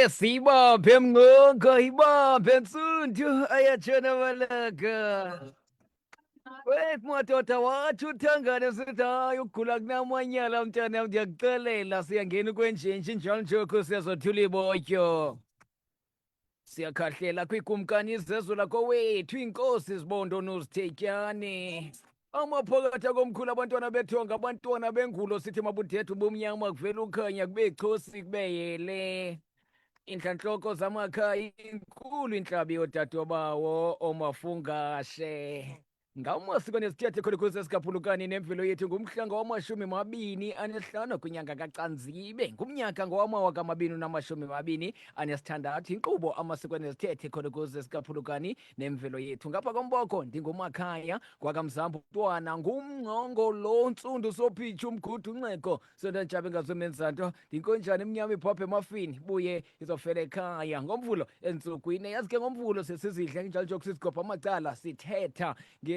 Sibaphe mngoko ibaphe ntsundu ayatshona malaka. Madoda wathi uthangane sithi hayi ukugula kunamanyala mntana ndiyakuxelela siyangena kwenjenje njalo njoko siyazothula ibotyo. Siyakhahlela kwikumkani izezwe lakowethu iinkosi zibondo nozithetyane. Amaphakathi akomkhulu abantwana bethonga abantwana bengulo sithi mabuthetha ubumnyama kuvela ukhanya kube chosi kube yele. Intlantloko zamakhaya inkulu intlabi yodadabawo omafungashe. Ngamasiko nesithethe khona ukuze sikaphulukani nemvelo yethu ngumhlanga wama-25 kwinyanga kaCanzibe ngumnyaka ngowama-2026 inkqubo amasiko nesithethe khona ukuze sikaphulukani nemvelo yethu ngapha komboko ndingumakhaya kwakamzambu mntwana ngumngqongo lo ntsundu sophitsha umgudu unxeko sontantshabe ngazomenzanto ndinkonjani emnyama ibhobhe emafini buye izofela ekhaya ngomvulo entsukwini yazi ke ngomvulo sesizidla njalo nje sizigobha amacala sithetha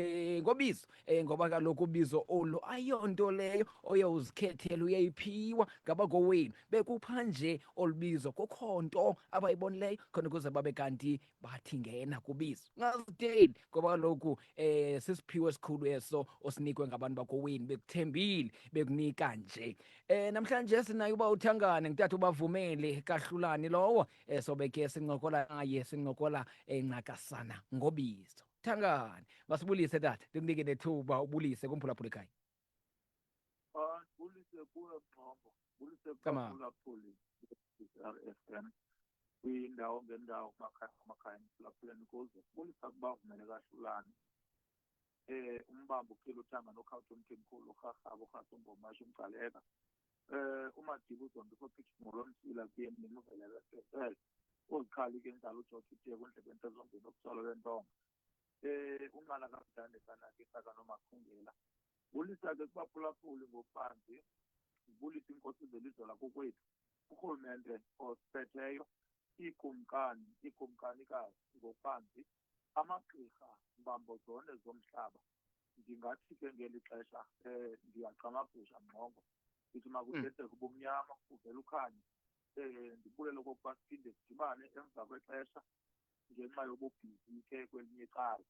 ngobizo ngoba kaloku ubizo olu ayonto leyo oye uzikhethele uyayiphiwa ngabakowenu bekupha nje olubizo kukho nto abayibonileyo khona ukuze babe kanti bathi ngena kubizo ngazideli ngoba kaloku sisiphiwo esikhulu eso osinikwe ngabantu bakowenu bekuthembile bekunika nje. Namhlanje sinayo uba uthangane ngithatha ubavumele kahlulani lowo sobe ke sincokola naye sincokola ncakasana ngobizo. Thangane masibulise tata ndikunike nethuba ubulise kumphulaphula ekhaya. Bulise kuwe Mxombo, bulise kuphulaphuli RFM kwindawo ngendawo kumakhaya emphulaphuleni kuzo bulisa kubavumele kahlulani. Umbambo ukhile uthanga nokhawuthi umthimkhulu urharhaba urhasa umbomasha umgcaleka. Umadiba uzonto usophitsha ngolomsila kuye nimuvele besele uzikhali ke njalo uJoji utiye kundlebe ento zombini okusolo bentonga. Unqala kamdande kanake sakanomakhungela bulisa ke kubaphulaphuli ngokubanzi bulisa inkosi zelizwe lakokwethu urhulumente osiphetheyo iikumkanikazi ngokubanzi amagqirha mbambozone zomhlaba. Ndingathi ke ngeli xesha ndiyaqamabhusha Mngqongo ndithi makuthetheke ubumnyama kuvela ukhanye. Ndibulele okokuba siphinde sidibane emva kwexesha ngenxa yobubhizi ke kwelinye icala.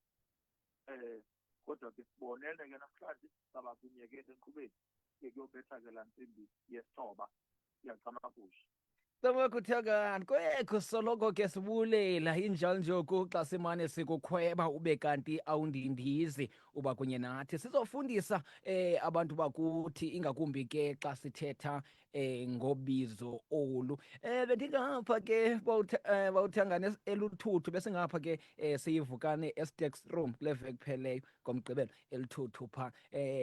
Kodwa ke sibonene ke namhlanje saba kunye ke enkqubeni ke kuyobetha ke laa ntsimbi yesithoba siyaqamabhusha. Samakuthangani kwekho soloko ke sibulela injalo njoku xa simane sikukhweba ube kanti awundindizi uba kunye nathi sizofundisa abantu bakuthi ingakumbi ke xa sithetha ngobizo olu. Bendingapha ke bawuthangane eluthuthu besingapha ke siyivukane Estex room leveki pheleyo ngomgqibelo eluthuthu pha.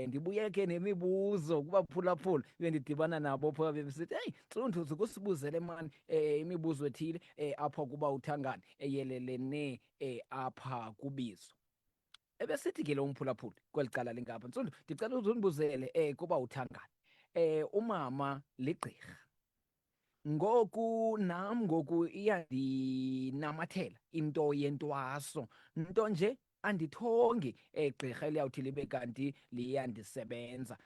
Ndibuye ke nemibuzo kubaphulaphula bendidibana nabo pha besithi hey Ntsundu zikusibuzele mani imibuzo ethile apha kuba uthangane eyelelene apha kubizo. Ebesithi ke lo mphulaphula kweli cala lingapha Ntsundu ndicela uzundibuzele kuba uthangane umama ligqirha ngoku nam ngoku iyandinamathela into yentwaso nto nje andithongi gqirha eliyawuthi libe kanti liyandisebenza.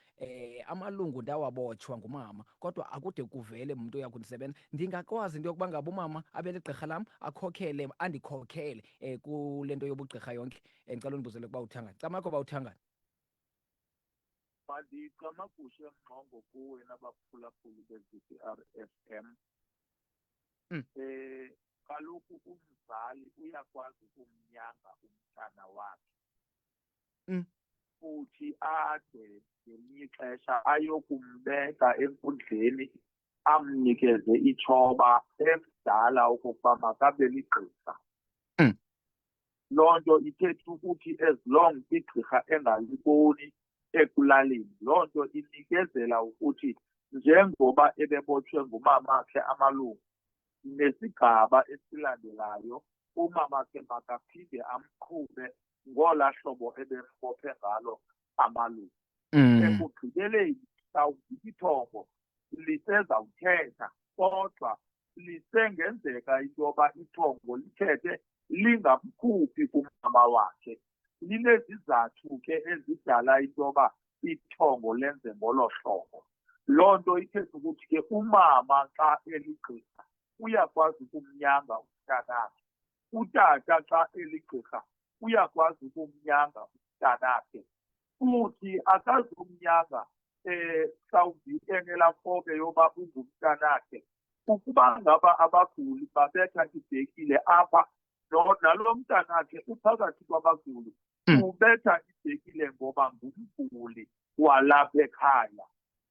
Amalungu ndawabotshwa ngumama kodwa akude kuvele mntu uyakundisebenza. Ndingakwazi into yokuba ngaba umama abe ligqirha lam akhokhele andikhokhele kule nto yobugqirha yonke. Ndicela undibuzele ukuba uthangane camakho bawuthangane. Mandicamagushe Mngqongo kuwe nabaphulaphuli be-RFM. Kaloku umzali uyakwazi ukumnyanga umntana wakhe futhi ade ngelinye ixesha ayokumbeka enkundleni amnikeze itshoba emdala okokuba makabe ligqirha. Loo nto ithetha ukuthi as long igqirha engaliboni ekulalini loo nto inikezela ukuthi njengoba ebebotshwe ngumamakhe amalungu nesigaba esilandelayo umamakhe makaphinde amqhube ngola hlobo ebembophe ngalo amalungu. Ekugqibeleni mhlawumbi ithongo lisezawuthetha kodwa lisengenzeka into yoba ithongo lithethe lingamkhuphi kumama wakhe linezizathu ke ezidala into yoba ithongo lenze ngolo hlobo. Loo nto ithetha ukuthi ke umama xa eligqirha uyakwazi ukumnyanga umntanakhe, utata xa eligqirha uyakwazi ukumnyanga umntanakhe, futhi akazumnyanga mhlawumbi enelaa fobe yoba ungumntanakhe. Ukuba ngaba abaguli babetha ibhekile apha nalo mntanakhe uphakathi kwabaguli, ubetha ibhekile ngoba ngumguli walapha ekhaya.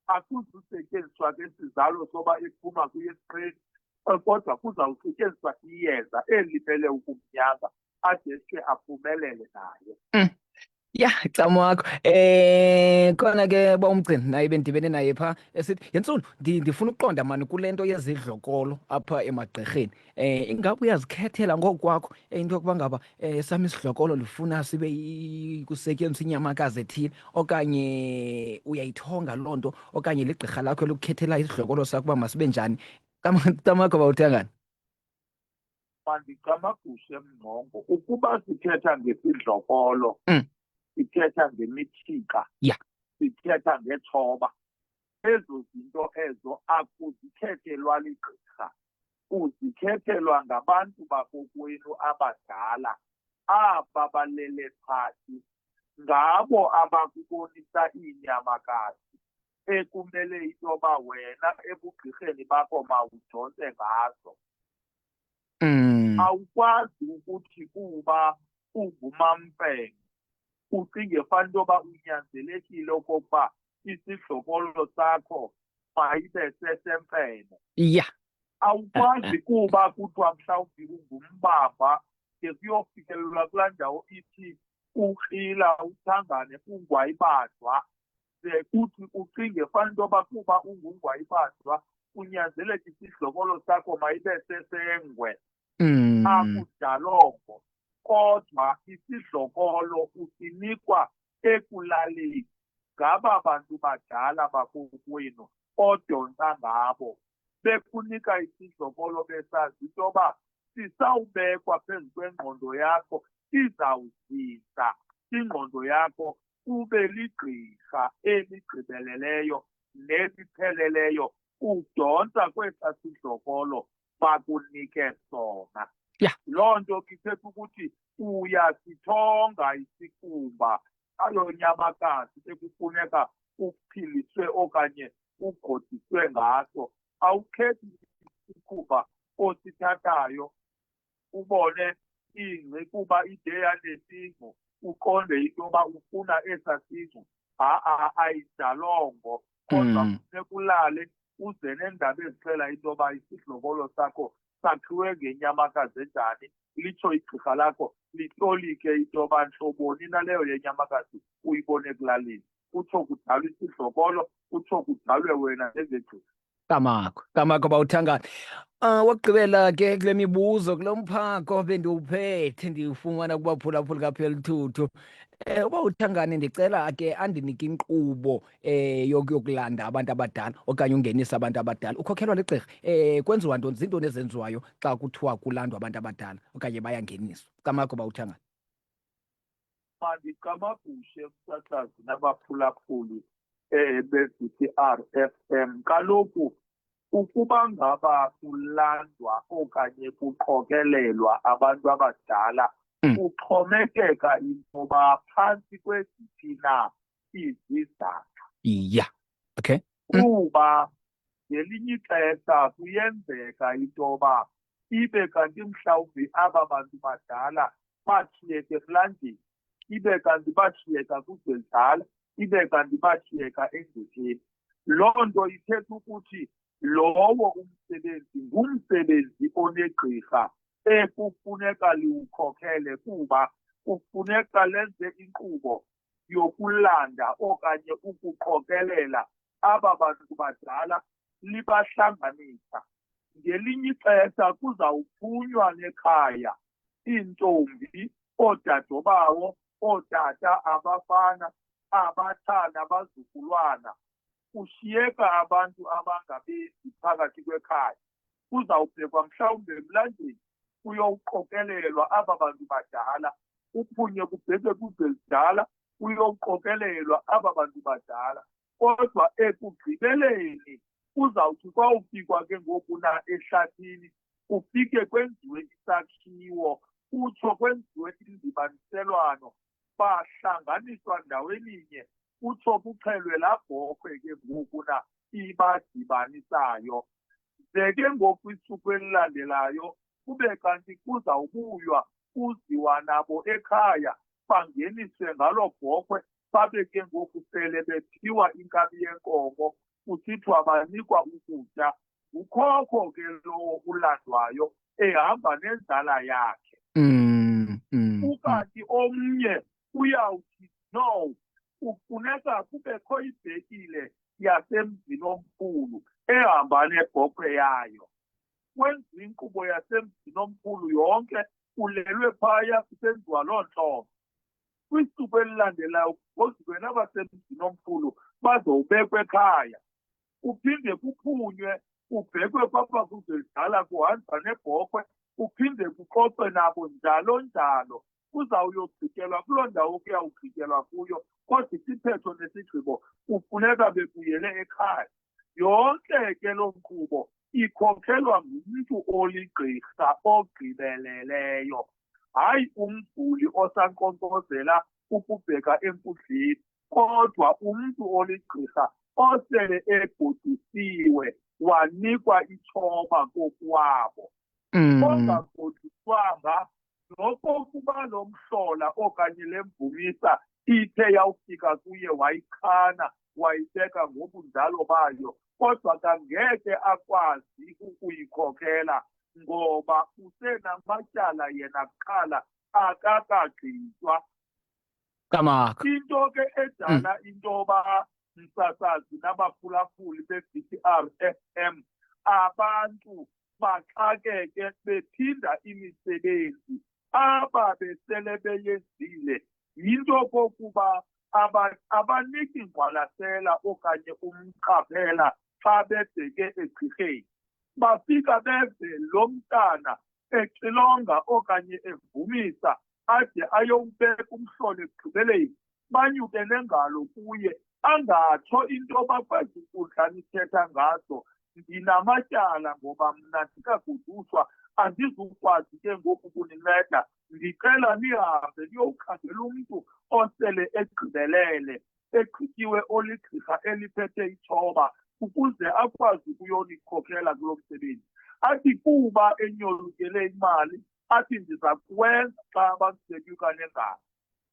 Akuzusetyenziswa ke sizalo soba ephuma kuyespreni, kodwa kuzawusetyenziswa iyeza elimele ukumnyanga ade ke aphumelele naye. Ya, camakho. Khona ke bawumgcini naye bendibene naye phaa esithi, Yentsuno, ndifuna ukuqonda mani kule nto yezidlokolo apha emagqirheni. Ingabe uyazikhethela ngokwakho into yokuba ngaba sami isidlokolo lifuna kusetyenziswa inyamakazi ethile, okanye uyayithonga loo nto, okanye ligqirha lakho elikukhethela isidlokolo sakho uba masibe njani? Camakho bawuthengane. Mandicamagushe mngqongo, ukuba sithetha ngesidlokolo sithetha ngemithika, sithetha ngethoba, ezo zinto ezo akuzikhethelwa ligqirha, uzikhethelwa ngabantu bakokwenu abadala, aba balele phantsi. Ngabo abakubonisa iinyamakazi ekumele into yoba wena ebugqirheni bakho mawujonte ngazo. Awukwazi ukuthi kuba ungumamfene ucinge fana into yoba unyanzelekile okokuba isidlokolo sakho mayibe sesemfene. Awukwazi kuba kuthiwa mhlawumbi ungumbamba de kuyofikelelwa kulaa ndawo ithi ukrila uthangane ungwayibadwa, ze kuthi ucinge fana into yoba kuba ungungwayibadwa kunyanzeleka isidlokolo sakho mayibe sesengwe. Akudalongo, kodwa isidlokolo usinikwa ekulaleni ngaba bantu badala bakokwenu odonsa ngabo, bekunika isidlokolo besazi into yoba sisawubekwa phezu kwengqondo yakho, izawuzisa ingqondo yakho ube ligqirha eligqibeleleyo nelipheleleyo udonsa kwesaa sidlokolo bakunike sona. Loo nto ke ithetha ukuthi uyasithonga isikhumba, ayo nyamakazi ekufuneka uphiliswe okanye ugqodiswe ngaso. Awukhethi isikhumba osithathayo ubone ingci kuba ide yanesingqu uqonde into yoba ufuna esaa singqu. Ayidalongo, kodwa kufuneka ulale uze neendaba ezixela into yoba isidlokolo sakho sakhiwe ngenyamakazi enjani, litsho igqirha lakho lihlolike into yoba ntloboni naleyo yenyamakazi uyibone ekulaleni. Kutsho kudalwe isidlokolo, kutsho kudalwe wena njengegqirha. Camakho bawuthangane. Wokugqibela ke kule mibuzo, kulo mphako bendiwuphethe ndiwufumana kubaphulaphuli kaPhela Thuthu. Uba uthangane ndicela ke andinike inkqubo yokulanda abantu abadala okanye ungenisa abantu abadala. Ukhokhelwa ligqirha. Kwenziwa ntoni, zintoni ezenziwayo xa kuthiwa kulandwa abantu abadala okanye bayangeniswa? Camakho bawuthangane. Mandicamagushe msasazi nabaphulaphuli be-VTR FM. Kaloku ukuba ngaba kulandwa okanye kuqokelelwa abantu abadala kuxhomekeka into yoba phantsi kweziphi na izizathu. Kuba ngelinye ixesha kuyenzeka into yoba ibe kanti mhlawumbi aba bantu badala bashiyeke emlanjeni, ibe kanti bashiyeka kuzenzala, ibe kanti bashiyeka engcupheni. Loo nto ithetha ukuthi lowo umsebenzi ngumsebenzi onegqirha ekufuneka liwukhokhele, kuba kufuneka lenze inkqubo yokulanda okanye ukuqokelela aba bantu badala libahlanganisa. Ngelinye ixesha kuzawuphunywa nekhaya iintombi, oodadobawo, ootata, abafana, abatshana, abazukulwana, kushiyeka abantu abangabezi phakathi kwekhaya. Kuzawubhekwa mhlawumbi emlanjeni kuyowuqokelelwa aba bantu badala uphunywe kubhekwe kuzezidala uyoqokelelwa aba bantu badala. Kodwa ekugqibeleni uzawuthi kwawufikwa ke ngoku na ehlathini ufike kwenziwe isakhiwo kutsho kwenziwe indibaniselwano bahlanganiswa ndaweninye kutsho kuxhelwe laa bhokhwe ke ngoku na ibadibanisayo. Ze ke ngoku isuku elilandelayo kube kanti kuzawubuywa kuziwa nabo ekhaya bangeniswe ngalo bhokhwe babe ke ngoku sele bephiwa inkabi yenkomo kusithiwa banikwa ukutya. Ukhokho ke lowo ulandwayo ehamba nenzala yakhe. Ukanti omnye uyawuthi no, kufuneka kubekho ibhekile yasemzini omkhulu ehamba nebhokhwe yayo. Kwenziwa inkqubo yasemzini omkhulu yonke, kulelwe phaya kusenziwa loo ntlobo. Kwisuku elilandelayo ngozikweni abasemzini omkhulu bazowubekwa ekhaya, kuphinde kuphunywe kubhekwe kwapha kuzezidala kuhanjwa nebhokhwe, kuphinde kuxoxwe nabo njalo njalo. Kuzawuyogqityelwa kuloo ndawo kuyawugqityelwa kuyo, kodwa isiphetho nesigqibo kufuneka bebuyele ekhaya. Yonke ke loo nkqubo ikhokhelwa ngumntu oligqirha ogqibeleleyo, hayi umguli osankqonkqozela ukubheka enkundleni, kodwa umntu oligqirha osele egodisiwe wanikwa itshoma kokwabo. Ongagodiswanga nokokuba lo mhlola okanye le mvumisa ithe yawufika kuye wayichana wayibeka ngobunjalo bayo, kodwa kangeke akwazi ukuyikhokhela ngoba usenamatyala yena kuqala akakagqitywa. Into ke edala intoba msasazi nabaphulaphuli be-BTR FM abantu baxakeke bephinda imisebenzi aba besele beyenzile yinto kokuba abaniki ngqwalasela okanye umqaphela xa bebheke egqirheni. Bafika beve lo mntana exilonga okanye evumisa ade ayowubeka umhlolo ekugqibeleni, banyuke nengalo kuye angatsho intoba kwezi nkundla nithetha ngazo ndinamatyala ngoba mna ndikagoduswa andizukwazi ke ngoku kuninceda. Ndicela nihambe niyowukhangela umntu osele egqibelele egqityiwe oligqirha eliphethe itshoma ukuze akwazi ukuyonikhokhela kulo msebenzi. Athi kuba enyolukele imali athi ndiza kuwenza xa abantu benyuka nengalo.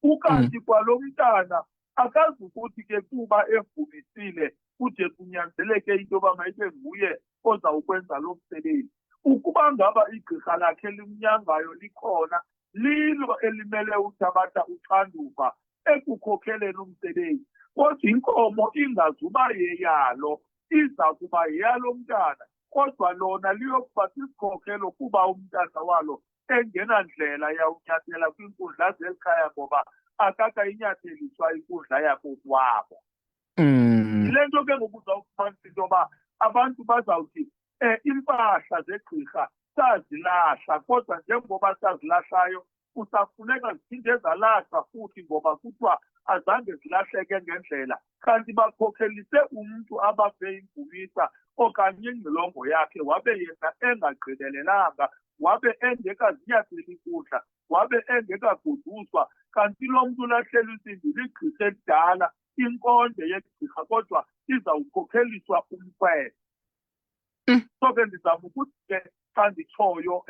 Ukanti kwalo mntana akazukuthi ke kuba evumisile kude kunyanzeleke into yoba mayibe nguye ozawukwenza lo msebenzi. Ukuba ngaba igqirha lakhe limnyangayo likhona, lilo elimele uthabatha uxanduva ekukhokheleni umsebenzi, kodwa inkomo ingazuba yeyalo, iza kuba yeyalo mntana, kodwa lona liyokuba sisikhokhelo kuba umntana walo engenandlela yawunyathela kwiinkundla zeli khaya ngoba akakayinyatheliswa inkundla yakokwabo. Yile nto ke ngoku uzawufumanisa into yoba abantu bazawuthi iimpahla zegqirha sazilahla, kodwa njengoba sazilahlayo kusafuneka ziphinde zalahlwa futhi ngoba kuthiwa azange zilahleke ngendlela. Kanti bakhokhelise umntu abaphe imvumisa okanye ingxilongo yakhe wabe yena engagqibelelanga, wabe engekazinyatheli inkundla, wabe engekagoduswa. Kanti lo mntu ulahlelwe isimbi ligqirha elidala, inkonde yegqirha, kodwa izawukhokheliswa umkhwelo. So ke ndizama ukuthi ke xa nditshoyo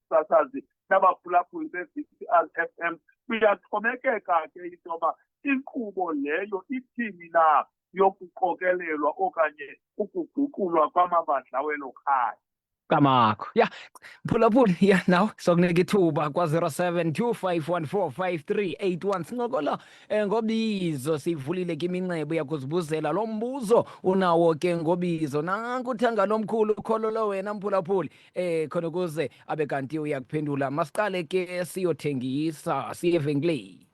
sasazi nabaphulaphuli be-BTR FM kuyaxhomekeka ke into yoba inkqubo leyo ithini na yokuqokelelwa okanye ukuguqulwa kwamabandla welo khaya. Kamakho. Ya, mphulaphuli, ya naw sokunika ithuba kwa-0725145381 sincokola ngobizo, sivulile ke iminxeba yakuzibuzela lo mbuzo unawo ke ngobizo. Nanku uthanga lomkhulu ukhololo wena mphulaphuli khona ukuze abe kanti uyakuphendula. Masiqale ke siyothengisa siye evenkileni.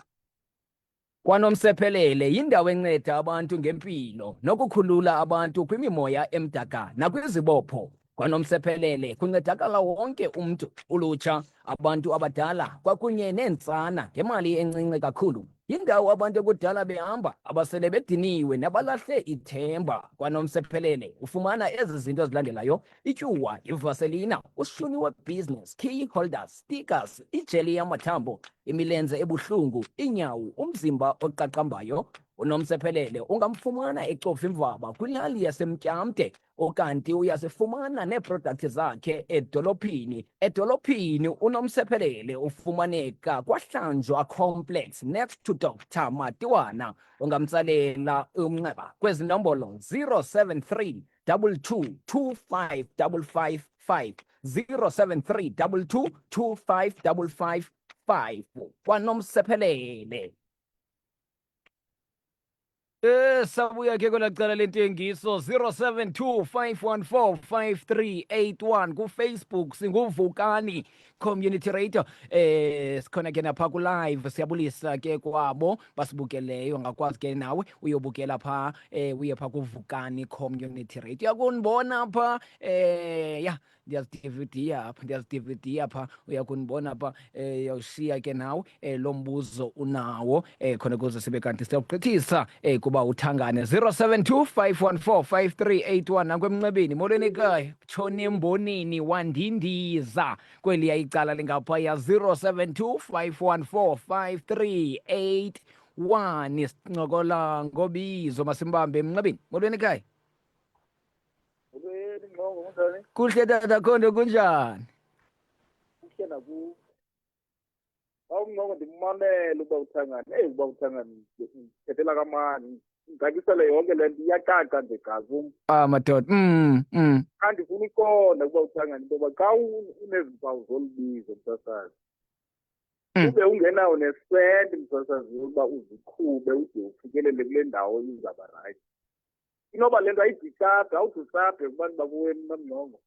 KwaNomsephelele yindawo enceda abantu ngempilo nokukhulula abantu kwimimoya emdaka nakwizibopho. kwanomsephelele kuncedakala wonke umntu, ulutsha, abantu abadala kwakunye neentsana ngemali encinci kakhulu. Yindawo abantu ekudala behamba abasele bediniwe nabalahle ithemba. Kwanomsephelele ufumana ezi zinto zilandelayo: ityuwa, ivaselina, ushuni webusiness, key holders, stickers, ijeli yamathambo, imilenze ebuhlungu, iinyawo, umzimba oqaqambayo. Unomsephelele ungamfumana ecofa imvaba kwilali yasemtyamde, okanti uyazifumana neeprodakthi zakhe edolophini. Edolophini unomsephelele ufumaneka kwaHlanjwa Complex next to Dr. Matiwana. Ungamtsalela umnxeba kwezi nombolo 073 22 25 555, 073 22 25 555. Kwanomsephelele. Sabuya ke kwela cala lentengiso 072 514 5381 kuFacebook singuVukani Community Radio. Sikhona ke napha ku-live, siyabulisa ke kwabo basibukeleyo, ngakwazi ke nawe uyobukela pha uye pha kuVukani Community Radio. Uyakunibona pha ya ndiyazi-DVD pha, uyakunibona pha. Uyawushiya ke nawe lo mbuzo unawo khona kuze sibe kanti siyawugqithisa kuba uthangane. 072 514 5381 nakwemnxebeni. Molweni ekhaya, tshoni embonini wandindiza kweliya icala lingaphaya 072 514 5381. Sincokola ngobizo, masimbambe emnxebeni. Molweni ekhaya. Kuhle tata Khondo, kunjani? Kuhle naku awunqoko ndimamele uba uthangane. Uba uthangane ndithethela kamani, ngakisele yonke le nto iyacaca ngegazi madoda. Xa ndifuna uqonda ukuba uthangane into yoba xa unezi mpawu zolubizo msasazi, ube ungenawo nesenti msasazi yokuba uziqhube ude ufikelele kule ndawo izaba rayithi, inoba le nto ayidisabhe, awuthi usabhe kubantu bakuweni nomnqongo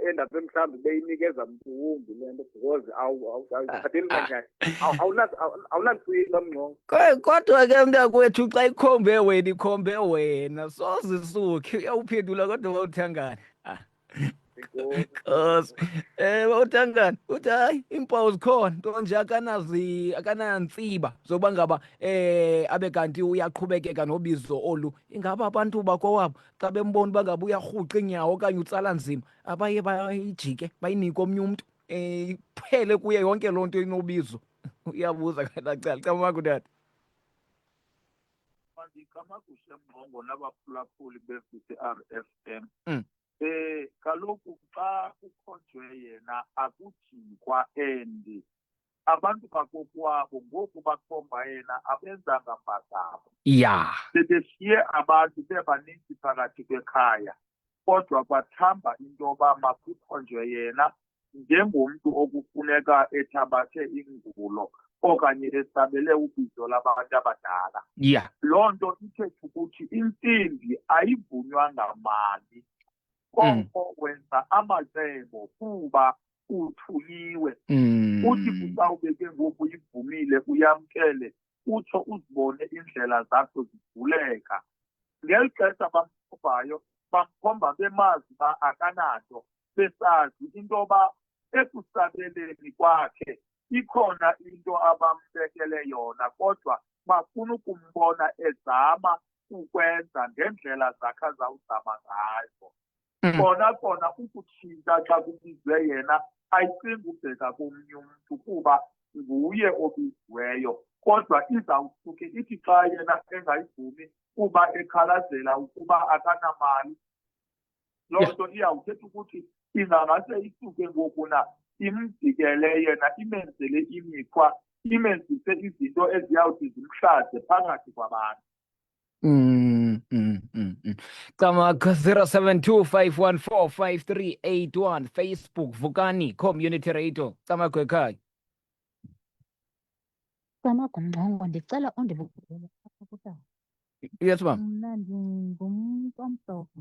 endaphe mhlawumbi beyinikeza mntuwumbi le nto because awuziphatheli kanyani, awunantsika mnqongo. Kodwa ke mntakwethu, xa ikhombe wena ikhombe wena, soze isukhe. Uyawuphendula kodwa wawuthangane. Nkosi. Wawuthangane uthi hayi iimpawu zikhona, nto nje akanantsiba zokuba ngaba abe kanti uyaqhubekeka nobizo olu. Ingaba abantu bakowabo xa bembona uba ngaba uyarhuqa iinyawo okanye utsala nzima, abaye bayijike bayinike omnye umntu iphele kuye yonke loo nto inobizo? Uyabuza kanacala camakho tata. Mandikamakuhle mnqongo nabaphulaphuli be-VCR-FM. Kaloku xa kukhonjwe yena akujikwa, and abantu bakokwabo ngoku bakhomba yena abenzanga mpazamo. Ya. Bebeshiye abantu bebaninzi phakathi kwekhaya, kodwa bathamba into yoba makukhonjwe yena njengomntu okufuneka ethabathe ingulo okanye esabele ubizo labantu abadala. Ya. Loo nto ithetha ukuthi intsimbi ayivunywa ngamali, koko wenza amacebo kuba uthunyiwe. Uthi kusawube ke ngoku uyivumile uyamkele, utsho uzibone indlela zakho zivuleka. Ngeli xesha bamkhombayo bamkhomba bemazi uba akananto, besazi into yoba ekusabeleni kwakhe ikhona into abambekele yona, kodwa bafuna ukumbona ezama ukwenza ngendlela zakhe azawuzama ngazo. Kona ukutshintsha xa kubizwe yena ayicingi ubheka komnye umntu kuba nguye obiziweyo, kodwa izawusuke ithi xa yena engayivumi kuba ekhalazela ukuba akanamali, loo nto iyawuthetha ukuthi ingangase isuke ngokuna imjikele yena, imenzele imikhwa, imenzise izinto eziyawuthi zimhlaze phakathi kwabantu. Camakho 072 514 5381 Facebook Vukani Community Radio. Camakho ekhaya. Camakho mnqongo, ndicela undibukele apha kutata. Yes ma'am. Mna ndingumntu omhlophe,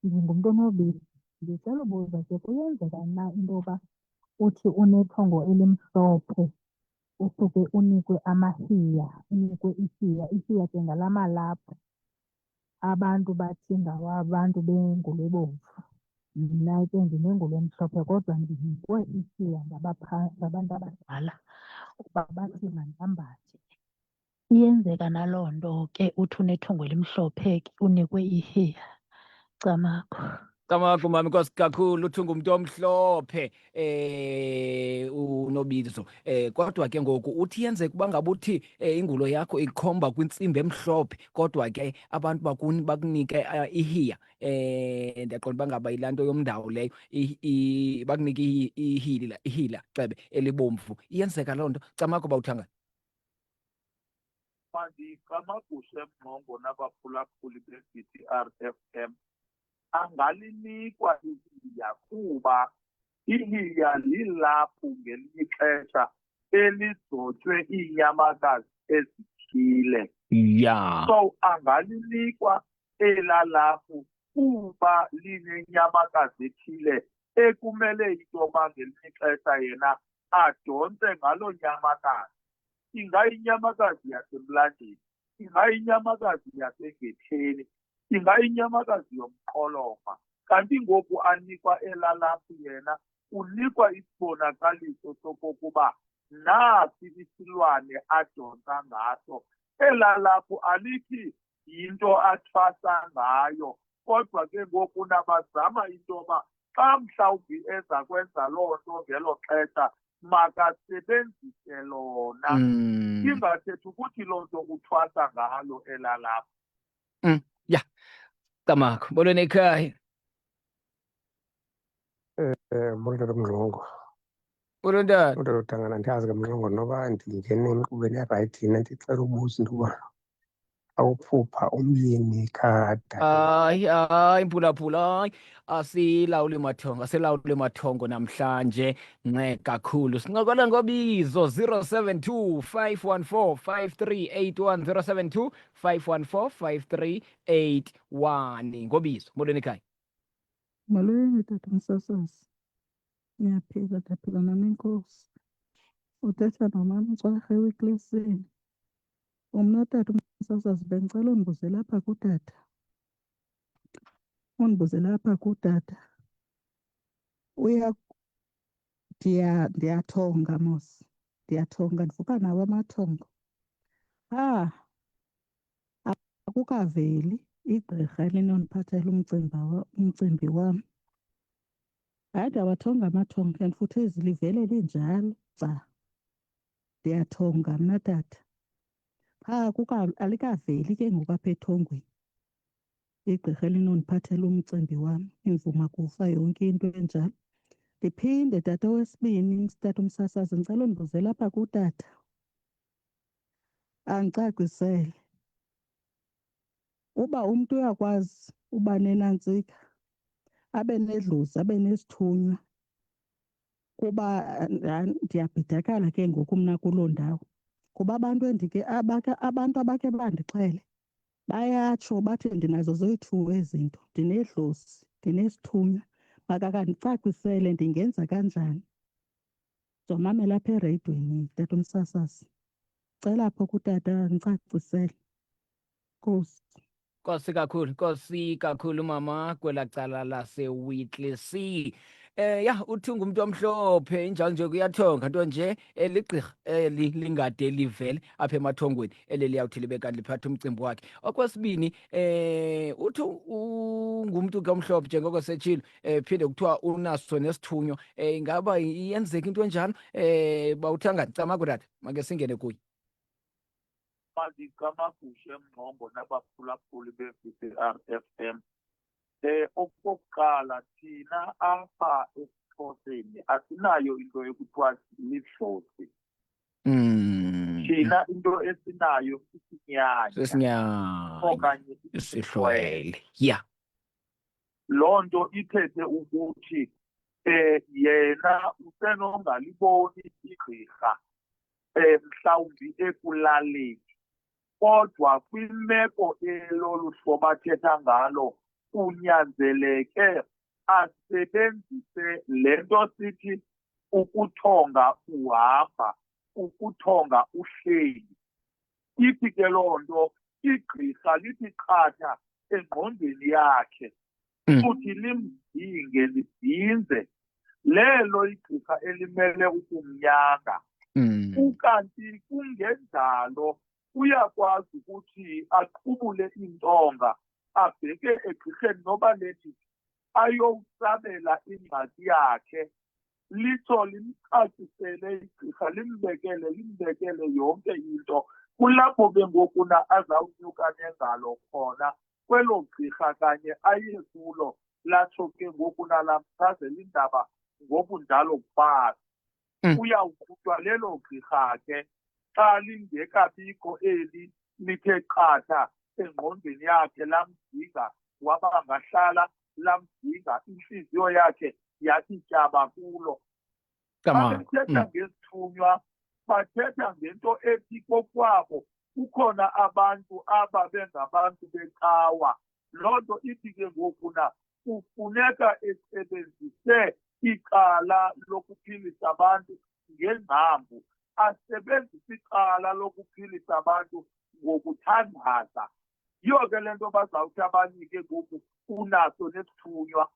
ndingumntu onobisi. Ndicela ubuza ke kuyenzeka na into yoba uthi unethongo elimhlophe usuke unikwe amahiya, unikwe ihiya ke ngalamalaphu, abantu bathi ngawo abantu bengubo ebomvu? Mna ke ndinengulo emhlophe kodwa ndinikwe ihiya ngabantu abadala ukuba bathi mandambathe. Iyenzeka naloo nto ke uthi unethongo elimhlophe ke unikwe ihiya. Camakho. Camakho mami, nkosi kakhulu, uthi ungumntu omhlophe uNobizo. Kodwa ke ngoku uthi yenzeka uba ngaba uthi ingulo yakho ikhomba kwintsimbi emhlophe, kodwa ke abantu bakunike ihiya. Ndiyaqonda uba ngaba yilaa nto yomndawo leyo, bakunike ihila cebe elibomvu. Iyenzeka loo nto. Camakho bawuthanga. Mandikamagushe Mngqongo nabaphulaphuli be-DDR-FM angalinikwa ihiya kuba ihiya lilaphu ngelinye ixesha elizotywe iinyamakazi ezithile. Ya. So angalinikwa elalaphu kuba linenyamakazi ethile ekumele into yoba ngelinye ixesha yena adontse ngaloo nyamakazi. Ingayinyamakazi yasemlanjeni, ingayinyamakazi yasengetheni, ingayinyamakazi yomqolomba. Kanti ngoku anikwa elalaphu yena unikwa isibonakaliso sokokuba nasi isilwane adontsa ngaso. Elalaphu alithi yinto athwasa ngayo, kodwa ke ngoku nabazama into yoba xa mhlawumbi eza kwenza loo nto ngelo xesha makasebenzise lona. Ingathethi ukuthi loo nto uthwasa ngalo elalapho. Ya. Camakho, molweni ekhaya. Molweni Mngqongo. Molweni tata. Molweni Uthangana, ndiyazi ke Mngqongo noba ndingene emqubeni erayithi yena ndicela ubuza into yoba awuphupha umyeni kadade. Hayi mphulaphula, hayi asilawule mathongo namhlanje. Nxe kakhulu sincokola ngobizo 072 514 5381 072 514 5381 ngobizo. Molweni ekhaya. Molweni tata Msasazi. Niyaphila, ndaphila nami enkosi. Uthetha nomama Cwarhe weklasini. Mna tata Msasazi bendicela undibuzele apha kutata. Undibuzele apha kutata. Ndiyathonga mos. Ndiyathonga, ndivuka nawo amathongo. Akukaveli igqirha elinondiphathela umcimbi wam. Hayi, ndiyawathonga amathongo and futhi ezi livele linjalo ca. Ndiyathonga mna tata. Alikaveli ke ngoku apha ethongweni igqirha elinondiphathela umcimbi wam, imvuma kufa, yonke into enjalo. Ndiphinde tata wesibini, tata Msasazi, ndicela undibuzele apha kutata. Andicacisele uba umntu uyakwazi uba nenantsika, abe nedlozi, abe nesithunywa, kuba ndiyabhidakala ke ngoku mna kuloo ndawo. Kuba abantu abantu abakhe bandixhele bayatsho bathi ndinazo zoyi-2 ezinto, ndinedlozi, ndinesithunywa. Makakandicacisele ndingenza kanjani. Ndizomamela apha ereyidweni tata Msasazi. Cela apho kutata ndicacisele. Nkosi. Nkosi kakhulu mama kwela cala laseWhittlesea. Ya uthi ungumntu omhlophe injalo nje kuyathonga, nto nje ligqirha lingade livele apha emathongweni liyawuthi libe kanti liphatha umcimbi wakhe. Okwesibini, uthi ungumntu ke omhlophe njengoko setshilo, phinde kuthiwa unaso nesithunywa. Ingaba iyenzeka into enjalo? Bawuthangani? Camakho tata, make singene kuye. Mandikamagushe Mngqongo nabaphulaphuli be-DDR-FM. Okokuqala, thina apha esiXhoseni asinayo into ekuthiwa lidlozi. Thina into esinayo sisinyanya okanye isihlwele. Ya. Loo nto ithethe ukuthi yena usenongaliboni igqirha mhlawumbi ekulaleni, kodwa kwimeko elolu hlobo athetha ngalo kunyanzeleke asebenzise le nto sithi ukuthonga uhamba, ukuthonga uhleli. Ithi ke loo nto igqirha lithi qatha engqondweni yakhe futhi limdinge lidinze lelo igqirha elimele ukumnyanga. Ukanti kungenjalo uyakwazi ukuthi aqhubule intonga abheke egqirheni noba lethi ayowusabela ingxaki yakhe, litsho limcacisele igqirha limbekele yonke into. Kulapho ke ngokuna azawunyuka nengalo khona kwelo gqirha kanye aye kulo, latsho ke ngokuna lamchazela indaba ngobunjalo bakhe. Uyawuqhutywa lelo gqirha ke xa lingekabikho eli lithe qatha engqondweni yakhe lamdinga, waba ngahlala lamdinga, intliziyo yakhe yathi tyaba kulo. Xa bethetha ngesithunywa bathetha ngento ethi kokwabo kukhona abantu aba bengabantu becawa. Loo nto ithi ke ngokuna kufuneka esebenzise icala lokuphilisa abantu ngengcambu, asebenzise icala lokuphilisa abantu ngokuthandaza. Yiyo ke le nto bazawuthi abanike ngoku unaso nesithunywa.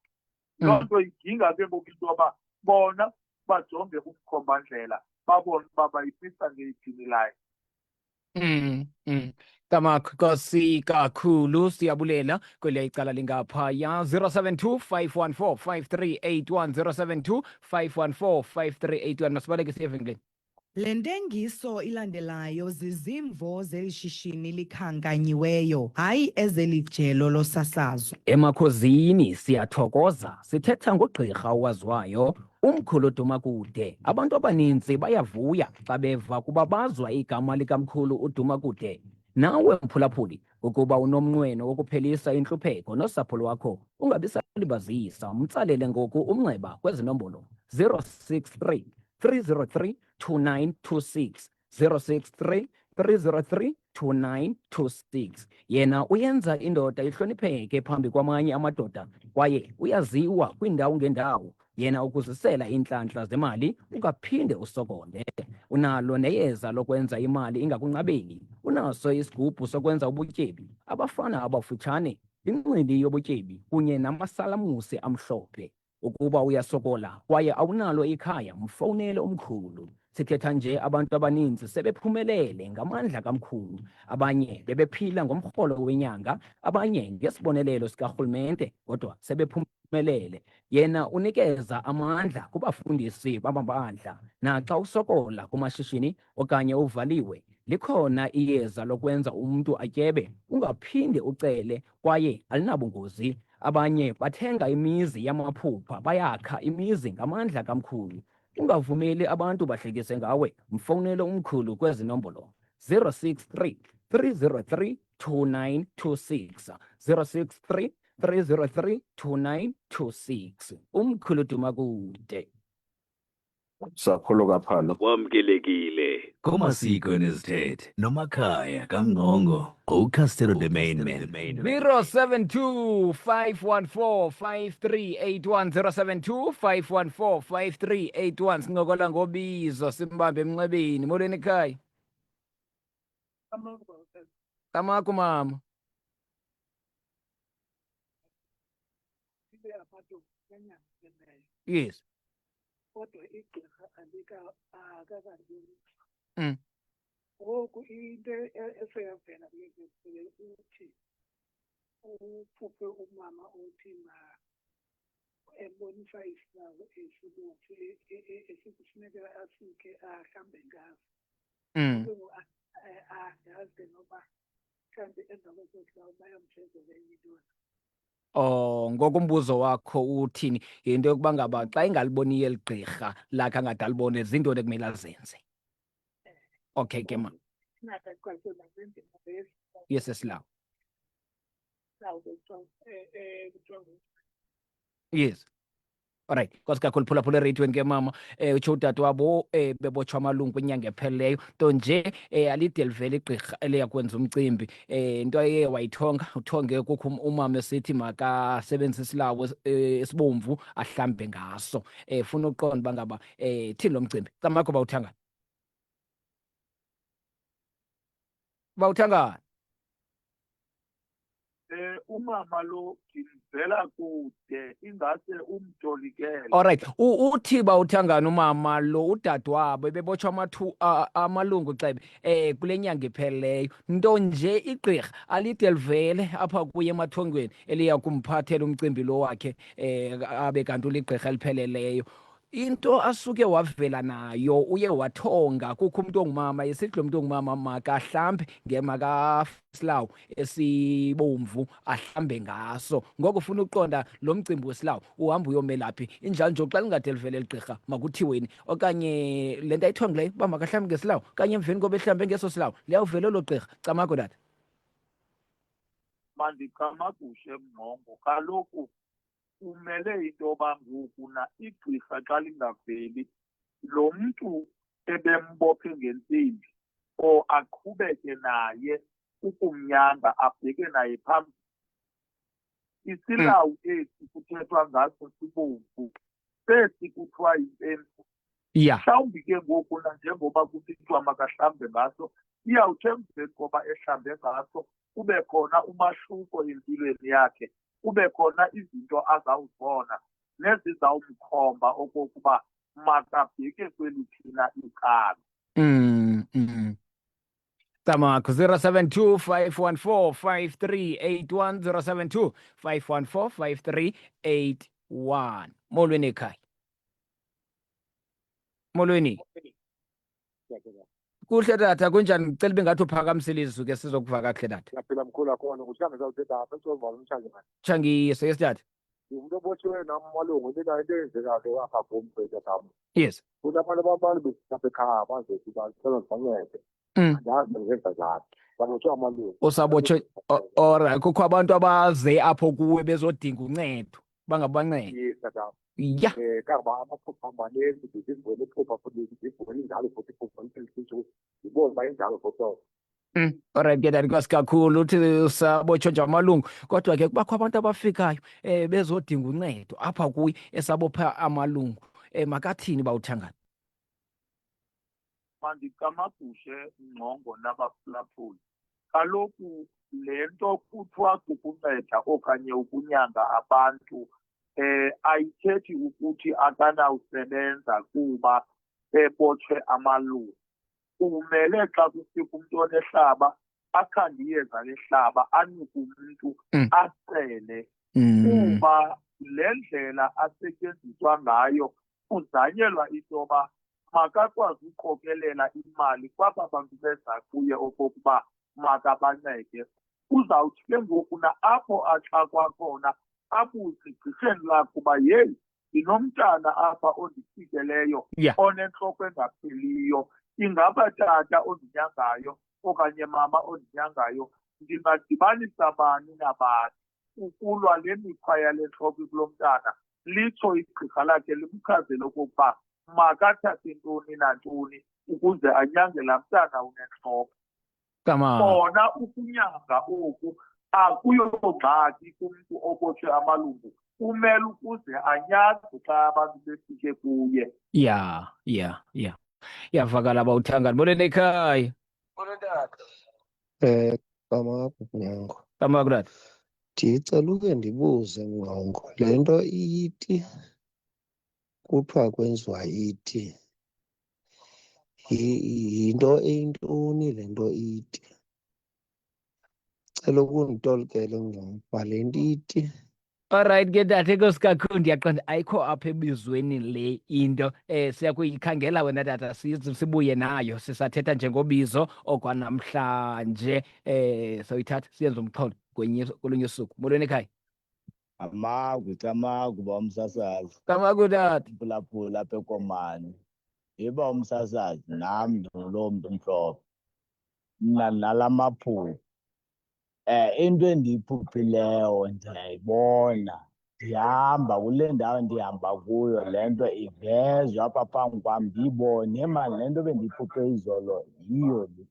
Loo nto idinga ke ngoku into yoba bona bajonge umkhombandlela babone uba bayipisa ngeyiphi. Tamakho, Nkosi kakhulu, siyabulela kweliya icala lingaphaya. 072-514-5381 072-514-5381. Masibaleke evenkileni. Le ntengiso ilandelayo zizimvo zeli shishini likhankanyiweyo, hayi ezeli jelo losasazo. Emakhosini siyathokoza, sithetha ngogqirha owaziwayo, umkhulu Dumakude. Abantu abaninzi bayavuya xa beva kuba bazwa igama likamkhulu uDumakude. Nawe mphulaphuli, ukuba unomnqweno wokuphelisa intlupheko nosapho lwakho, ungabisalibazisa, umtsalele ngoku umnxeba kwezi nombolo 063 303 2926 063 303 2926. Yena uyenza indoda ihlonipheke phambi kwamanye amadoda kwaye uyaziwa kwiindawo ngeendawo. Yena ukuzisela iintlantla zemali ungaphinde usokole. Unalo neyeza lokwenza imali ingakunqabeli. Unaso isigubhu sokwenza ubutyebi, abafana abafutshane, incindi yobutyebi kunye namasalamusi amhlophe. Ukuba uyasokola kwaye awunalo ikhaya, mfowunele umkhulu. Sithetha nje abantu abaninzi sebephumelele ngamandla kamkhulu. Abanye bebephila ngomrholo wenyanga, abanye ngesibonelelo sikarhulumente, kodwa sebephumelele. Yena unikeza amandla kubafundisi bamabandla. Naxa usokola kumashishini okanye uvaliwe, likhona iyeza lokwenza umntu atyebe, ungaphinde ucele kwaye alinabungozi. Abanye bathenga imizi yamaphupha, bayakha imizi ngamandla kamkhulu. Ungavumeli abantu bahlekise ngawe, mfowunele umkhulu kwezi nombolo 063 303 2926 063 303 2926. Umkhulu Dumakude. Sakholo kaPhalo. Wamkelekile kumasiko nezithethe nomakhaya kaMngqongo uCastelo the main man. 072-514-5381 072-514-5381. Sincokola ngobizo, simbambe emnxebeni. Molweni ekhaya. Tamakho mama. Yes. Kodwa igqirha akakaboni. Ngoku into eseyavela uthi uphuphe umama othi ebonisa isibawo esibomvu esikufuneka asike ahlambe ngaso. Yazi noba mhlawumbe emva kweso bayamthezela intwana. Ngokumbuzo wakho uthini? Yinto yokuba ngaba xa ingaliboniyo eli gqirha lakhe angade alibone, zintoni ekumele azenze? Okay ke ma. Yes, esilawo. Yes. Alright, Nkosi kakhulu phulaphula erediyweni ke mama. Utsho udade wabo bebotshwa amalungu kwinyanga ephelileyo, nto nje alide livele igqirha eliya kwenza umcimbi. Into eye wayithonga, uthonge kukho umama esithi makasebenzise isilawo esibomvu ahlambe ngaso. Funa uqonda uba ngaba thini lo mcimbi? Camakho bawuthangani? Bawuthangani? umama lo ngimvela kude ingase umtolikele. Alright, uthi bawuthangana umama lo udadewabo bebotshwa amalungu cebe kule nyanga iphelileyo, nto nje igqirha alide livele apha kuye emathongweni eliya kumphathela umcimbi lo wakhe abe kanti uligqirha elipheleleyo. Into asuke wavela nayo uye wathonga, kukho umntu ongumama esithi lo mntu ongumama makahlambe ngemakasilawu esibomvu ahlambe ngaso. Ngoko ufuna uqonda lo mcimbi wesilawu uhamba uyomelaphi, injalo nje xa lingade livele eligqirha makuthiweni, okanye le nto ayithongileyo uba makahlambe ngesilawu kanye emveni koba ehlambe ngeso silawu liyawuvela elo gqirha. Camako dade. Mandikamagushe Mngqongo, kaloku kumele into yoba ngoku igqirha xa lingaveli lo mntu ebembophe ngentsimbi or aqhubeke naye ukumnyanga abheke naye phambili. Isilawu esi kuthethwa ngaso sibomvu sesi kuthiwa yimpensi. Yeah. Mhlawumbi ke ngoku njengoba kusithiwa makahlambe ngaso, iyawuthi emveni koba ehlambe ngaso kube khona umahluko empilweni yakhe, kube khona izinto azawuzibona nezizawumkhomba okokuba makabheke kweliphi na icala. Tamakho 072 514 5381 072 514 5381. Molweni ekhaya. Molweni. Kuhle tata, kunjani? Ngicela bengathi uphakamisile izwi ke sizokuva kakuhle tata. Yaphila mkhulu akhona uhlanga zawuthetha apha esovala umshanje manje. Tshangise yes dad. Umuntu obotshiwe namalungu into eyenzekayo apha kumbhedha sami. Yes. Kunabantu abantu besilapha ekhaya bazothi bacela sibancede. Andazi ngenza njani. Babotshwe amalungu. Usabotshwe alright, kukho abantu abaze apho kuwe bezodinga uncedo bangabancede. Yes tata. Yeah. Kaba amaphupha amanezi ngizivele iphupha futhi ngivele njalo futhi iphupha ngifisa ngibone bayinjalo futhi. Alright ke dad, kwasi kakhulu uthi usabotshwe nje amalungu, kodwa ke kubakho abantu abafikayo bezodinga uncedo apha kuye esabopha amalungu. Makathini bawuthangana? Mandikamagushe Mngqongo nabaphulaphuli, kaloku le nto kuthiwa kukunceda okanye ukunyanga abantu ayithethi ukuthi akanawusebenza kuba ebotshwe amalungu. Kumele xa kufika umntu onehlaba akhande iyeza lehlaba anike umntu acele, kuba le ndlela asetyenziswa ngayo kuzanyelwa into yoba makakwazi uqokelela imali kwaba bantu beza kuye okokuba makabancede. Uzawuthi ke ngoku apho axakwa khona abuze igqirheni lakhe uba yeyi, ndinomntana apha ondifikeleyo onentloko engapheliyo, ingaba tata ondinyangayo okanye mama ondinyangayo ndingadibanisa bani nabani ukulwa le mikhwa yale ntloko kulo mntana. Litsho igqirha lakhe limchazele okokuba makathathe ntoni nantoni ukuze anyange laa mntana unentloko. Kona ukunyanga oku akuyongxaki kumntu obotshwe amalungu, kumele ukuze anyaze xa abantu befike kuye. Yeah. Iyavakala bawuthangana. Molweni ekhaya. Camako Nyango. Camako dad. Ndicela uke ndibuze Mngqongo, le nto ithi kuthiwa kwenziwa iti yinto eyintoni le nto ithi? Cela ukunditolikele Mngqongo uba le nto ithi. Alright ke dade, enkosi kakhulu, ndiyaqonda ayikho apha ebizweni le into. Siya kuyikhangela wena tata sibuye nayo sisathetha njengobizo okwanamhlanje. Soyithatha siyenze umxholo kolunye usuku. Molweni ekhaya. Camagu ba umsasazi. Camagu dad. Phulaphula apha eKomani. Yiba umsasazi nam lo mntu mhlophe. Mna nalamaphupha. Into endiyiphuphileyo ndiyayibona, ndihamba kule ndawo ndihamba kuyo, le nto ivezwa apha phambi kwam ndiyibone. Mani le nto bendiyiphuphe izolo yiyo le.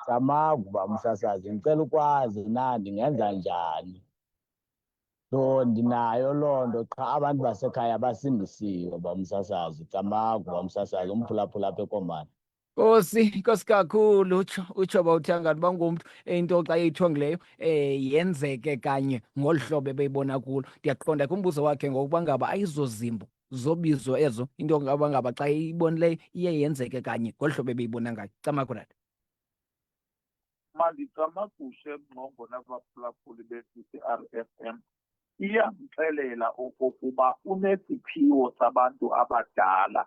Camagu ba umsasazi, ndicela ukwazi na ndingenza njani? So ndinayo loo nto, qha abantu basekhaya basindisiwe ba umsasazi. Camagu ba umsasazi, umphulaphula apha eKomani. Nkosi kakhulu utsho bawuthangani bangumntu into xa eyithongileyo yenzeke kanye ngolu hlobo ebeyibona kulo. Ndiyaqonda ke umbuzo wakhe ngokuba ngaba ayizozimbo zobizo ezo into ngaba ngaba xa eyibonileyo iye yenzeke kanye ngolu hlobo ebeyibona ngayo. Camakhulana. Mandicamagushe ngqongo nabaphulaphuli be-CCRFM iyamxelela okokuba unesiphiwo sabantu abadala.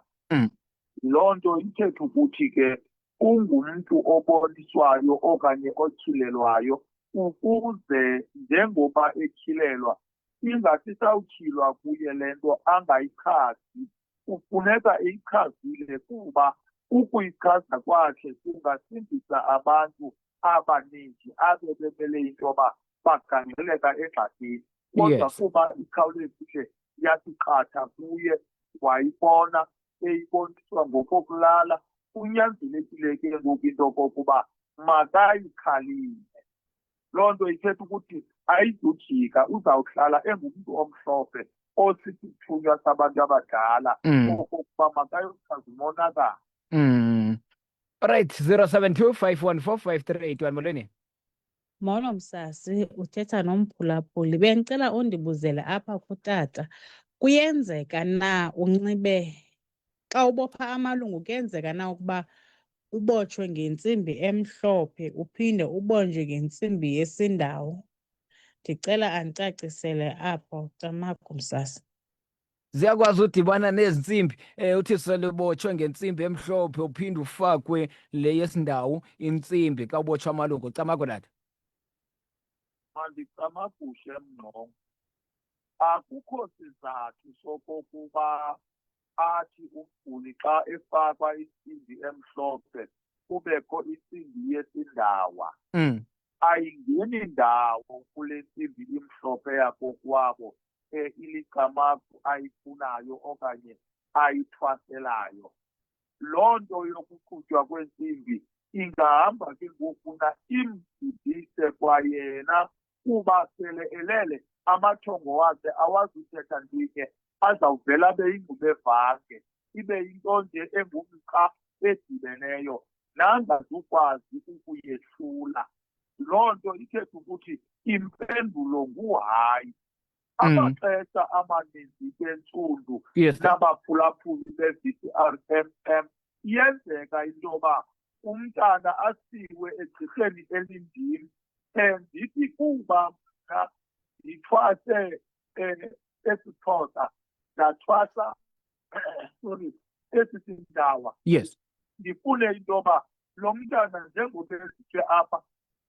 Loo nto ithetha ukuthi ke ungumntu oboniswayo okanye otyhilelwayo ukuze njengoba etyhilelwa ingasisawutyhilwa kuye le nto angayichazi. Kufuneka eyichazile kuba ukuyichaza kwakhe kungasindisa abantu abaninzi abe bemele into yoba bagangeleka engxakini. Kodwa kuba ikhawulezile yathi qatha kuye wayibona eyiboniswa ngokokulala, kunyanzelekile ke ngoku into okokuba makayikhalime. Loo nto ithetha ukuthi ayizujika, uzawuhlala engumntu omhlophe osisithunywa sabantu abadala okokuba makayochaza umonakalo. Right, 072 514 538 molweni. Molo msasi, uthetha nomphulaphuli. Bendicela undibuzele apha kutata. Kuyenzeka na unxibe xa ubopha amalungu, kuyenzeka na ukuba ubotshwe ngentsimbi emhlophe uphinde ubonjwe ngentsimbi yesindawo? Ndicela andicacisele apho Camagu msasi. Ziyakwazi udibana nezi ntsimbi uthi selubotshwe ngentsimbi emhlophe uphinde ufakwe le yesindawo intsimbi xa ubotshwa amalungu. Camakhulana. Mandicamagushe mngqongo, akukho sizathu sokokuba athi umguli xa efakwa intsimbi emhlophe kubekho intsimbi yesindawa. Ayingeni ndawo kule ntsimbi imhlophe yakokwabo ilicamagu ayifunayo okanye ayithwaselayo. Loo nto yokuqhutywa kwentsimbi ingahamba ke ngokuna imdidise kwayena kuba sele elele amathongo wakhe awazuthetha ndike, azawuvela abe yingxubevange, ibe yinto nje engumqa edibeneyo nangazukwazi ukuyehlula. Loo nto ithetha ukuthi impendulo nguhayi. Amaxesha amaninzi ke ntsundu nabaphulaphuli be-CCRFM iyenzeka into yoba umntana asiwe egqirheni elindini. Ndithi kuba mna ndithwase esiXhosa ndathwasa esisindawa. Ndifune into yoba lo mntana njengoba ezithe apha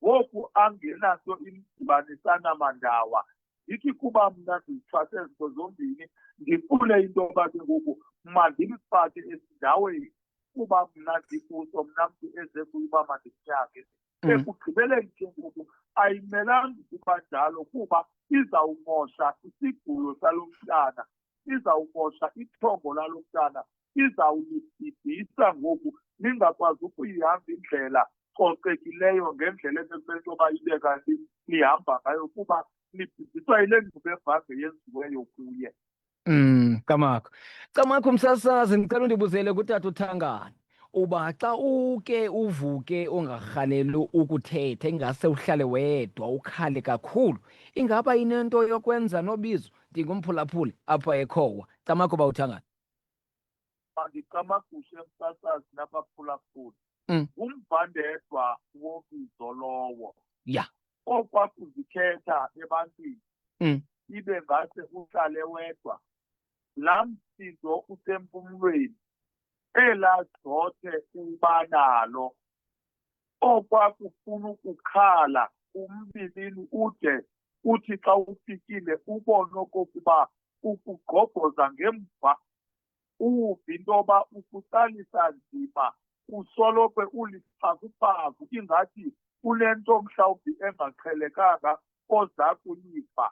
ngoku angenaso imdibanisana mandawa. Ndithi kuba mna ndizithwase ezinto zombini ndifune into yoba ke ngoku mandimfake esindaweni kuba mna ndikuso, mna mntu eze kuyo uba mandimnyange. Ekugqibeleni ke ngoku ayimelanga ukuba njalo kuba izawumosha isigulo salo mntana, izawumosha ithongo lalo mntana, izawulibhidisa ngoku ningakwazi ukuyihamba indlela cocekileyo ngendlela ebekumele into yoba ibe kanti lihamba ngayo kuba libhidiswa yile ngxubevange yenziweyo kuye. Camagu msasazi, ndicela undibuzele kutata uThangani uba xa uke uvuke ungarhaleli ukuthetha ingase uhlale wedwa ukhale kakhulu, ingaba inento yokwenza nobizo ndingumphulaphuli apha ekhowa. Camagu uba uThangani. Mandicamagushe msasazi nabaphulaphuli. Ngumvandedwa wobizo lowo. Okwakuzikhetha ebantwini ibe ngase uhlale wedwa. Laa msindo usempumlweni, elaa gxothe uba nalo, okwakufuna ukukhala umbilini ude uthi xa ufikile ubone okokuba ukugqobhoza ngemva, uve into yoba ukusalisa nzima, usoloko uliphakuphaku ingathi unento mhlawumbi engaqhelekanga oza kuyiva.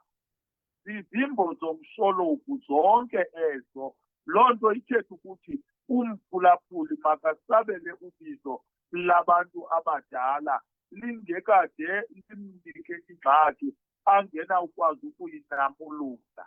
Zizimbo zomshologu zonke ezo. Loo nto ithetha ukuthi umphulaphuli makasabele ubizo labantu abadala lingekade limnike ingxaki angenawukwazi ukuyinamulula.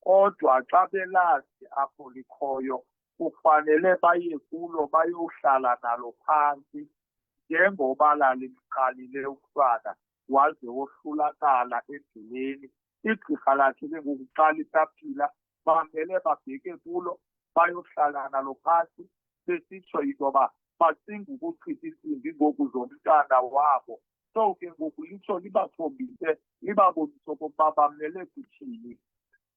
kodwa xa belazi apho likhoyo kufanele baye kulo bayohlala nalo phantsi njengoba lalimqalile umntwana waze wohlulakala endleleni. Igqirha lakhe ke ngoku xa lisaphila bamele babheke kulo bayohlala nalo phantsi besitsho into yoba bacinga ukuchitha isimbi ngoku zomntana wabo. So ke ngoku litsho libakhombise libabonise okokuba bamele kuthini.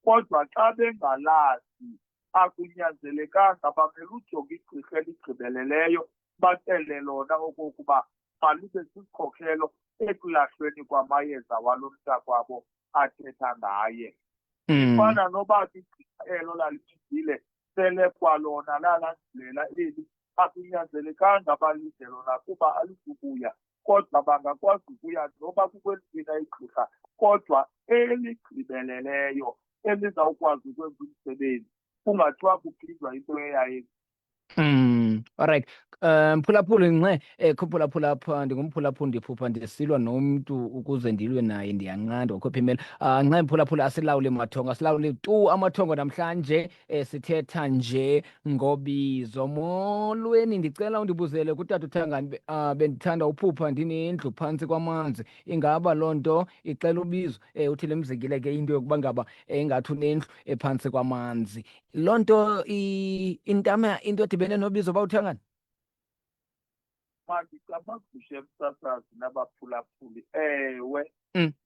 Kodwa xa bengalazi akunyanzelekanga bamele ujonga igqirha eligqibeleleyo bacele lona okokuba malibe sisikhokhelo ekulahlweni kwamayeza walo mntakwabo athetha ngaye. Ifana noba igqirha elo laliphindile sele kwalona lalandulela eli akunyanzelekanga balinde lona kuba alikubuya, kodwa bangakwazi ukuya noba kukweliphi na igqirha kodwa eligqibeleleyo elizawukwazi ukwenza umsebenzi kungathiwa kuphindwa into eyayenza. Alright. Mphulaphuli nxe kuphulaphula apha ndingumphulaphuli ndiphupha ndisilwa nomntu ukuze ndilwe naye ndiyanqanda wakhupha imela. Nxe mphulaphula asilawule mathongo, asilawule tu amathongo namhlanje. Sithetha nje ngobizo. Molweni, ndicela undibuzele kutata uThangani. Bendithanda uphupha ndinendlu phantsi kwamanzi. Ingaba loo nto ixela ubizo? Uthi lemzekile ke into yokuba ngaba ingathi unendlu ephantsi kwamanzi. Loo nto intama into edibene nobizo uba uThangani? Mandicabagushe msasazi nabaphulaphuli. Ewe,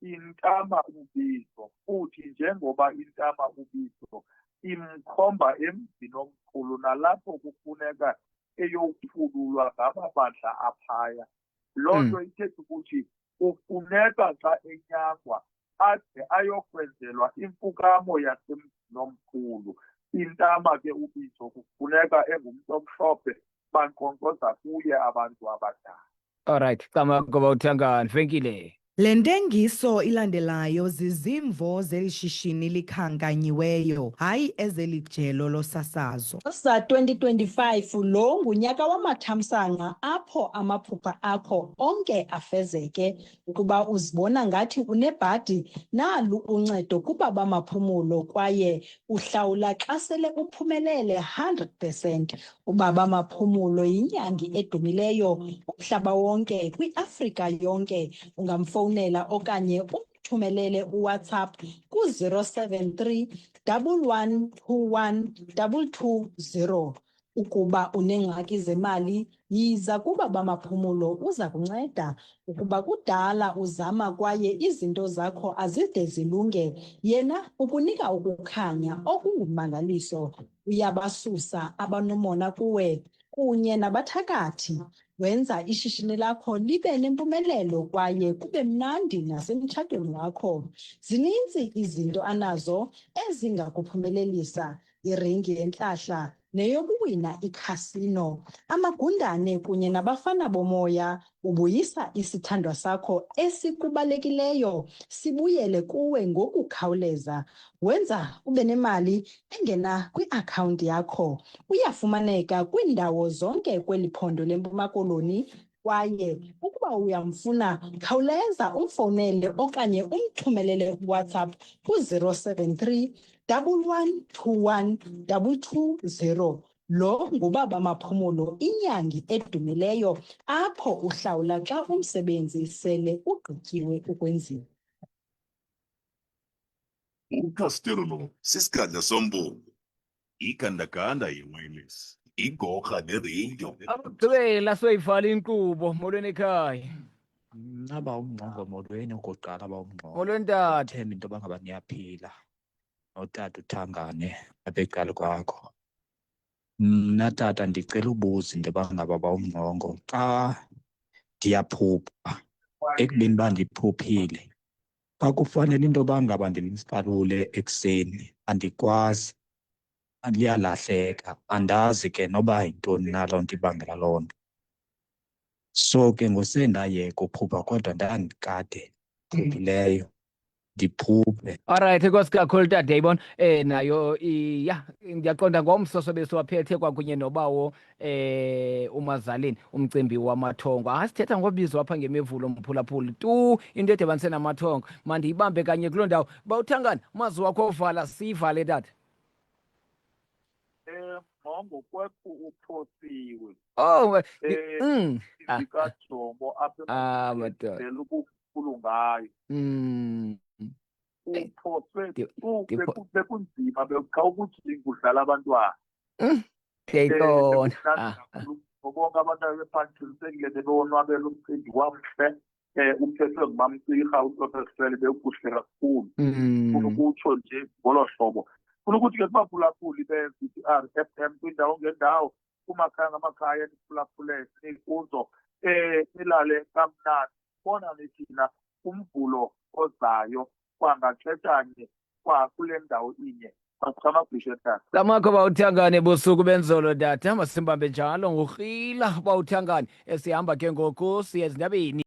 intama ubizo futhi njengoba intama ubizo imkhomba emzini omkhulu nalapho kufuneka eyokuthululwa ngamabandla aphaya. Loo nto ithetha ukuthi kufuneka xa enyangwa ade ayokwenzelwa impukamo yasemzini omkhulu. Intama ke ubizo kufuneka engumntu omhlophe bankqonkqoza kuye abantu abadala. Alright, cama ngoba uThangani, venkile. Le ntengiso ilandelayo zizimvo zeli shishini likhankanyiweyo, hayi ezeli jelo losasazo. Sa-2025 lo ngunyaka wamathamsanqa apho amaphupha akho onke afezeke ukuba uzibona ngathi unebhadi. Nalu uncedo kubaba Maphumulo kwaye uhlawula xa sele uphumelele 100%. Ubaba Maphumulo yinyangi edumileyo umhlaba wonke, kwiAfrika yonke. Ungamfowunela okanye umthumelele uWhatsApp ku-073 1121 220. Ukuba unengxaki zemali, yiza kubaba Maphumulo uza kunceda. Ukuba kudala uzama kwaye izinto zakho azide zilunge, yena ukunika ukukhanya okungummangaliso. Uyabasusa abanomona kuwe kunye nabathakathi. Wenza ishishini lakho libe nempumelelo kwaye kube mnandi nasemtshatweni wakho. Zininzi izinto anazo ezingakuphumelelisa: iringi yentlahla neyokuwina ikhasino, amagundane kunye nabafana bomoya. Ubuyisa isithandwa sakho esikubalulekileyo sibuyele kuwe ngokukhawuleza. Wenza ube nemali engena kwiakhawunti yakho. Uyafumaneka kwiindawo zonke kweli phondo leMpuma Koloni kwaye ukuba uyamfuna khawuleza umfowunele okanye umthumelele uWhatsApp ku-073 1121 220. Lo ngubaba Maphumulo, inyangi edumileyo apho uhlawula xa umsebenzi sele ugqityiwe ukwenziwa. uCastello sisigada sombongo, igandaganda yewelesi, igorha nerendio. Abagqibela soyivala inkqubo. Molweni ekhaya. Aba umngqongo molweni okokuqala aba umngqongo. Molweni tata. Themba into yoba ngaba niyaphila notata uThangane apha ekuqala kwakho. Mna tata ndicela ubuza into yoba ngaba ba umngqongo xa ndiyaphupha ekubeni uba ndiphuphile, xa kufanele into yoba ngaba ndimfalule ekuseni andikwazi, liyalahleka, andazi ke noba yintoni na loo nto ibangela loo nto. So ke ngosendayeka uphupha kodwa ndandikade phuphileyo ndiphuphe. Alright, enkosi kakhulu tata yayibona nayo ya ndiyaqonda ngomso sobe siwaphethe kwakunye nobawo umazaleni umcimbi wamathongo. Sithetha ngobizo apha ngemivulo mphulaphuli tu into edibanise namathongo mandiyibambe kanye kuloo ndawo. Bawuthangani mazi wakho ovala siyivale tata. Mongo kwekho uphosiwe. Oh Izikajomo apha madoda. ukukhulu ngayo. Uphoswe bekunzima bekha ukuthi kudlala abantwana. Ndiyayibona. Bonke abantwana bephantshisekile bebonwabela umcimbi wamuhle. Uphethwe ngumamcirha uprofesor bekuhle kakhulu. Ufuna ukutsho nje ngolo hlobo. Funa ukuthi ke kubaphulaphuli be-VTR FM kwindawo ngendawo kumakhaya ngamakhaya niphulaphule kuzo nilale kamnandi bona nithina umvulo ozayo kwangaxeshanye kwakule ndawo inye amabhisho tata. Lamakho bawuthangane busuku benzolo tata masimbambe njalo ngurhila bawuthangane esihamba ke ngoku siye ezindabeni.